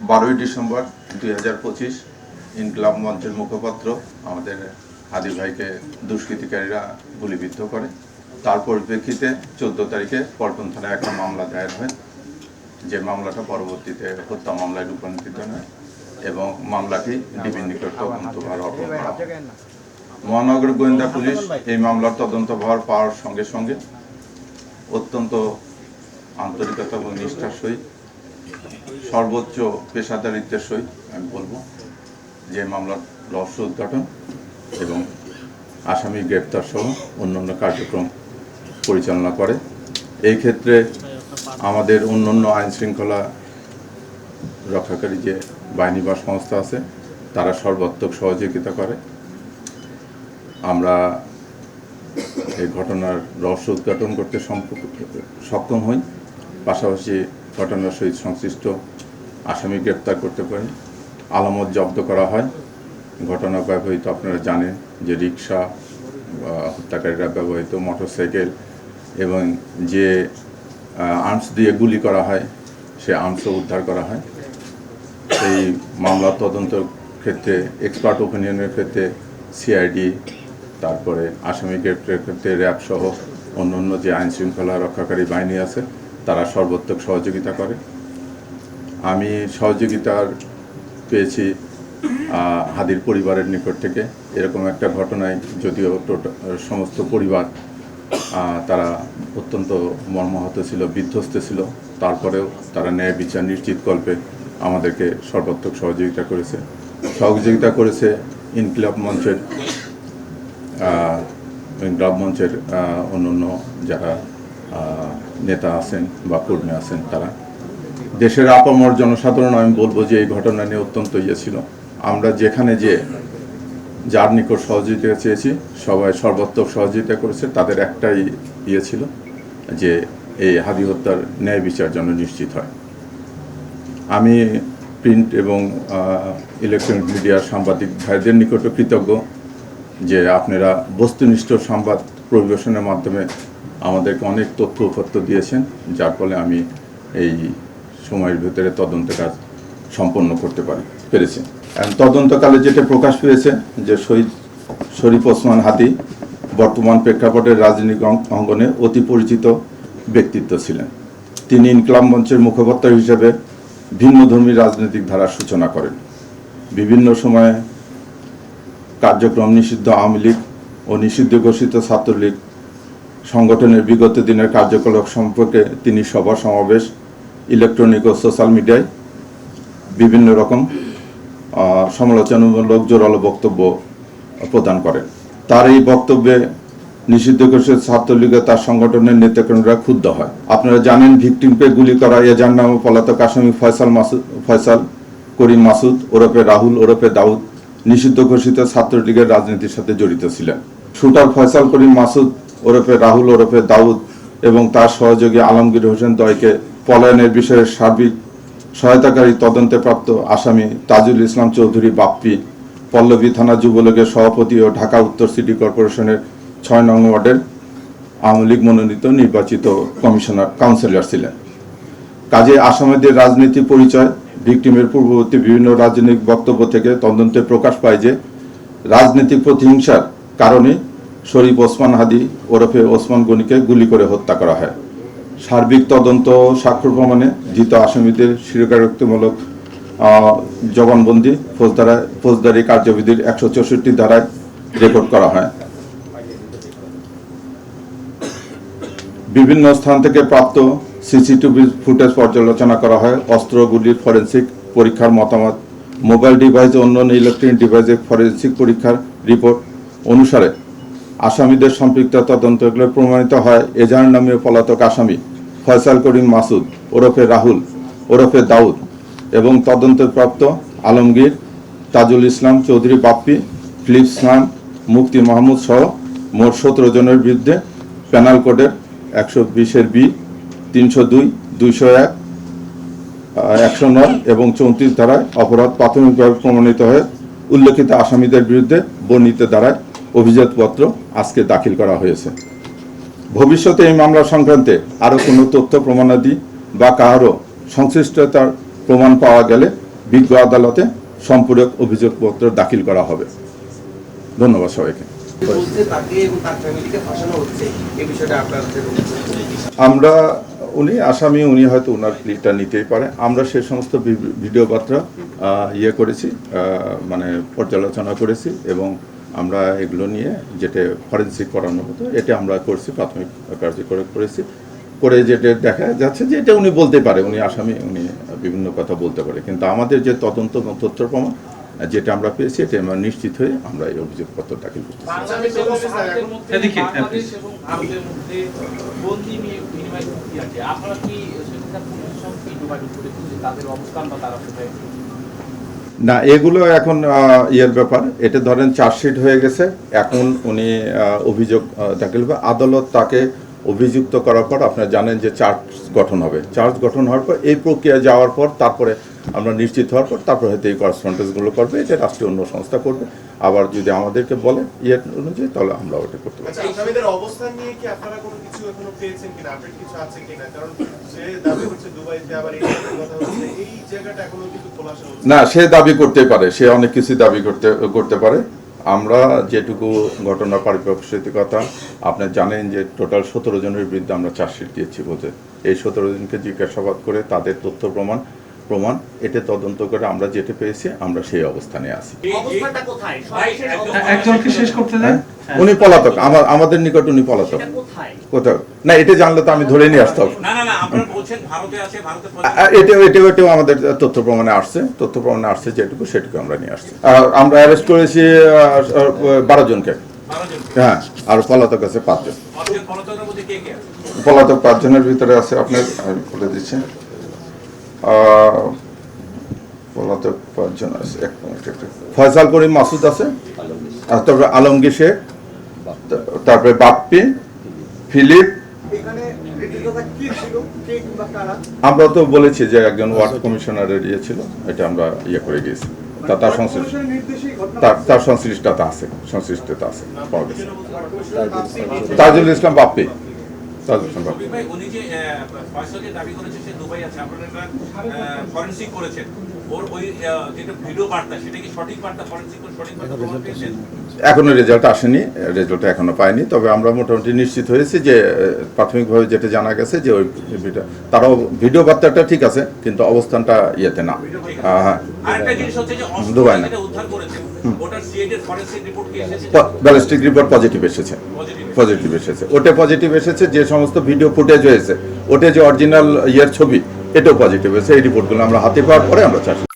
12ই December 2025 ইনকিলাব মঞ্চের মুখপাত্র আমাদের হাদি ভাইকে দুষ্কৃতিকারীরা গুলিবিদ্ধ করে। তার পরিপ্রেক্ষিতে 14 তারিখে পল্টন থানায় একটা মামলা দায়ের হয়, যে মামলাটা পরবর্তীতে হত্যা মামলায় রূপান্তরিত হয় এবং মামলাটি ডিবির নিকট তদন্তভার অর্পণ করা হয়। মহানগর গোয়েন্দা পুলিশ এই মামলার তদন্তভার পাওয়ার সঙ্গে সঙ্গে অত্যন্ত আন্তরিকতা এবং নিষ্ঠার সহিত সর্বোচ্চ পেশাদারিত্বের সহিত আমি বলবো যে মামলার রহস্য উদ্ঘাটন এবং আসামি গ্রেপ্তার সহ অন্যান্য কার্যক্রম পরিচালনা করে। এই ক্ষেত্রে আমাদের অন্যান্য আইন শৃঙ্খলা রক্ষাকারী যে বাহিনী বা সংস্থা আছে তারা সর্বাত্মক সহযোগিতা করে। আমরা এই ঘটনার রহস্য উদ্ঘাটন করতে সক্ষম হই, পাশাপাশি ঘটনার সহিত সংশ্লিষ্ট আসামি গ্রেপ্তার করতে পারি, আলামত জব্দ করা হয়। ঘটনা ব্যবহৃত আপনারা জানেন যে রিক্সা, হত্যাকারীরা ব্যবহৃত মোটরসাইকেল এবং যে আর্মস দিয়ে গুলি করা হয় সে আর্মসও উদ্ধার করা হয়। এই মামলা তদন্তের ক্ষেত্রে এক্সপার্ট ওপিনিয়নের ক্ষেত্রে সিআইডি, তারপরে আসামি গ্রেপ্তারের ক্ষেত্রে র্যাব সহ অন্যান্য যে আইন শৃঙ্খলা রক্ষাকারী বাহিনী আছে তারা সর্বাত্মক সহযোগিতা করে। আমি সহযোগিতার পেয়েছি হাদির পরিবারের নিকট থেকে। এরকম একটা ঘটনায় যদিও সমস্ত পরিবার তারা অত্যন্ত মর্মাহত ছিল, বিধ্বস্ত ছিল, তারপরেও তারা ন্যায় বিচার নিশ্চিতকল্পে আমাদেরকে সর্বাত্মক সহযোগিতা করেছে ইনকিলাব মঞ্চের অন্যান্য যারা নেতা আছেন বা কর্মী আছেন তারা। দেশের আপামর জনসাধারণ আমি বলবো যে এই ঘটনা নিয়ে অত্যন্ত ছিল। আমরা যেখানে যার নিকট সহযোগিতা চেয়েছি সবাই সর্বাত্মক সহযোগিতা করেছে। তাদের একটাই ছিল যে এই হাদি হত্যার ন্যায় বিচার যেন নিশ্চিত হয়। আমি প্রিন্ট এবং ইলেকট্রনিক মিডিয়ার সাংবাদিক ভাইদের নিকটও কৃতজ্ঞ যে আপনারা বস্তুনিষ্ঠ সংবাদ পরিবেশনের মাধ্যমে আমাদেরকে অনেক তথ্য উপাত্ত দিয়েছেন, যার ফলে আমি এই সময়ের ভিতরে তদন্ত কাজ সম্পন্ন করতে পেরেছি। তদন্তকালে যেটা প্রকাশ পেয়েছে যে শহীদ শরীফ ওসমান হাদি বর্তমান প্রেক্ষাপটের রাজনৈতিক অঙ্গনে অতি পরিচিত ব্যক্তিত্ব ছিলেন। তিনি ইনকিলাব মঞ্চের মুখপাত্র হিসেবে ভিন্নধর্মী রাজনৈতিক ধারার সূচনা করেন। বিভিন্ন সময়ে কার্যক্রম নিষিদ্ধ আওয়ামী লীগ ও নিষিদ্ধ ঘোষিত ছাত্রলীগ সংগঠনের বিগত দিনের কার্যকলাপ সম্পর্কে তিনি সভা সমাবেশ, ইলেকট্রনিক ও সোশ্যাল মিডিয়ায় বিভিন্ন রকম সমালোচনামূলক জোরালো বক্তব্য প্রদান করেন। তার এই বক্তব্যে নিষিদ্ধ ঘোষিত ছাত্রলীগে তার সংগঠনের নেতাকর্মীরা ক্ষুব্ধ হয়। আপনারা জানেন, ভিকটিমকে গুলি করা এজার নামে পলাতক আসামি ফয়সাল করিম মাসুদ ওরফে রাহুল ওরফে দাউদ নিষিদ্ধ ঘোষিত ছাত্রলীগের রাজনীতির সাথে জড়িত ছিলেন। শুটার ফয়সাল করিম মাসুদ ওরফে রাহুল ওরফে দাউদ এবং তার সহযোগী আলমগীর হোসেন দয়কে পলায়নের বিষয়ে সার্বিক সহায়তাকারী তদন্তে প্রাপ্ত আসামি তাজুল ইসলাম চৌধুরী বাপ্পি পল্লবী থানা যুবলীগের সভাপতি ও ঢাকা উত্তর সিটি কর্পোরেশনের 6 নং ওয়ার্ডের আওয়ামী লীগ মনোনীত নির্বাচিত কাউন্সিলর ছিলেন। কাজে আসামিদের রাজনীতি পরিচয়, ভিকটিমের পূর্ববর্তী বিভিন্ন রাজনৈতিক বক্তব্য থেকে তদন্তে প্রকাশ পায় যে রাজনৈতিক প্রতিহিংসার কারণে শরীফ ওসমান হাদি ওরফে ওসমান গনিকে গুলি করে হত্যা করা হয়। সার্বিক তদন্ত সাক্ষ্য প্রমাণে ধৃত আসামিদের স্বীকারোক্তিমূলক জবানবন্দি ফৌজদারি কার্যবিধির 164 ধারায় রেকর্ড করা হয়। বিভিন্ন স্থান থেকে প্রাপ্ত সিসিটিভি ফুটেজ পর্যালোচনা করা হয়। অস্ত্রগুলির ফরেন্সিক পরীক্ষার মতামত, মোবাইল ডিভাইস ও অন্যান্য ইলেকট্রনিক ডিভাইসের ফরেন্সিক পরীক্ষার রিপোর্ট অনুসারে আসামিদের সম্পৃক্ততা তদন্তগুলো প্রমাণিত হয়। এজাহার নামীয় পলাতক আসামি ফয়সাল করিম মাসুদ ওরফে রাহুল ওরফে দাউদ এবং তদন্তপ্রাপ্ত আলমগীর, তাজুল ইসলাম চৌধুরী বাপ্পি, ফিলিপস খান, মুফতি মাহমুদ সহ মোট 17 জনের বিরুদ্ধে পেনাল কোডের 120 বি, 302, 201, 109 এবং 34 ধারায় অপরাধ প্রাথমিকভাবে প্রমাণিত হয়ে উল্লেখিত আসামিদের বিরুদ্ধে বর্ণিত ধারায় অভিযোগপত্র আজকে দাখিল করা হয়েছে। ভবিষ্যতে এই মামলা সংক্রান্তে আরও কোনো তথ্য প্রমাণাদি বা কারো সংশ্লিষ্টতার প্রমাণ পাওয়া গেলে বিজ্ঞ আদালতে সম্পূরক অভিযোগপত্র দাখিল করা হবে। ধন্যবাদ সবাইকে। আমরা উনি আসামি, উনি হয়তো ওনার প্লিটা নিতেই পারে। আমরা সে সমস্ত ভিডিও বার্তা করেছি, মানে পর্যালোচনা করেছি এবং আমরা এগুলো নিয়ে যেটা ফরেন্সিক করানোর মতো এটা আমরা করছি, প্রাথমিক কার্যক্রম করেছি। করে যেটা দেখা যাচ্ছে যে এটা উনি বলতে পারে, উনি আসামি, উনি বিভিন্ন কথা বলতে পারে, কিন্তু আমাদের যে তদন্ত এবং তথ্য প্রমাণ যেটা আমরা পেয়েছি এটা আমরা নিশ্চিত হয়ে আমরা এই অভিযোগপত্র দাখিল করতেছি। না, এগুলো এখন ইয়ের ব্যাপার। এটা ধরেন চার্জশিট হয়ে গেছে, এখন উনি অভিযোগ দাখিল হবে। আদালত তাকে অভিযুক্ত করার পর আপনারা জানেন যে চার্জ গঠন হবে। চার্জ গঠন হওয়ার পর এই প্রক্রিয়া যাওয়ার পর তারপরে আমরা নিশ্চিত হওয়ার পর তারপরে হয়তো এই করেসপন্ডেন্সগুলো করবে, এটা রাষ্ট্রীয় অন্য সংস্থা করবে। আবার যদি আমাদেরকে বলে অনুযায়ী তাহলে আমরা ওটা করতে পারি। আসামিদের অবস্থান নিয়ে কি আপনারা কোনো কিছু এখনো পেয়েছেন কিনা, আপডেট কিছু আছে কিনা? কারণ সে দাবি করছে দুবাইতে, আবার এই কথা হচ্ছে এই জায়গাটা এখনো কিন্তু খোলাসা হচ্ছে না। সে দাবি করতে পারে, সে অনেক কিছু দাবি করতে পারে। আমরা যেটুকু ঘটনার পারিপ্রেক্ষিকতা আপনি জানেন যে টোটাল 17 জনের বিরুদ্ধে আমরা চার্জশিট দিয়েছি বলতে। এই 17 জনকে জিজ্ঞাসাবাদ করে তাদের তথ্য প্রমাণ এটা তদন্ত করে আমরা যেটা পেয়েছি আমরা সেই অবস্থানে আছি। উনি পলাতক, আমাদের নিকট উনি পলাতক। কোথাও না, এটা জানলে তো আমি ধরে নিয়ে আসতাম। এটাও আমাদের তথ্য প্রমাণে আসছে যেটুকু সেটুকু আমরা নিয়ে আসছি। আমরা অ্যারেস্ট করেছি 12 জনকে। হ্যাঁ, আর পলাতক আছে 5 জন। পলাতক 5 জনের ভিতরে আছে আপনার বলে দিচ্ছি, পলাতক 5 জন আছে। ফয়সাল করিম মাসুদ আছে, তারপরে আলমগীর শেখ, তারপরে বাপ্পি, ফিলিপ। আমরা তো বলেছি যে একজন ওয়ার্ড কমিশনারের ছিল, এটা আমরা করে গিয়েছি। তার সংশ্লিষ্টতা আছে পাওয়া গেছে। তাজুল ইসলাম বাপ্পি। এখনো রেজাল্ট আসেনি, রেজাল্ট এখনো পাইনি। তবে আমরা মোটামুটি নিশ্চিত হয়েছি যে প্রাথমিকভাবে যেটা জানা গেছে যে ওই তারাও ভিডিও বার্তাটা ঠিক আছে, কিন্তু অবস্থানটা ইয়েতে না। হ্যাঁ, দুবাই না। ব্যালিস্টিক রিপোর্ট পজিটিভ এসেছে। ওটা পজিটিভ এসেছে। যে সমস্ত ভিডিও ফুটেজ হয়েছে ওটা যে অরিজিনাল ছবি, এটাও পজিটিভ এসেছে। এই রিপোর্টগুলো আমরা হাতে পাওয়ার পরে আমরা চাচ্ছি।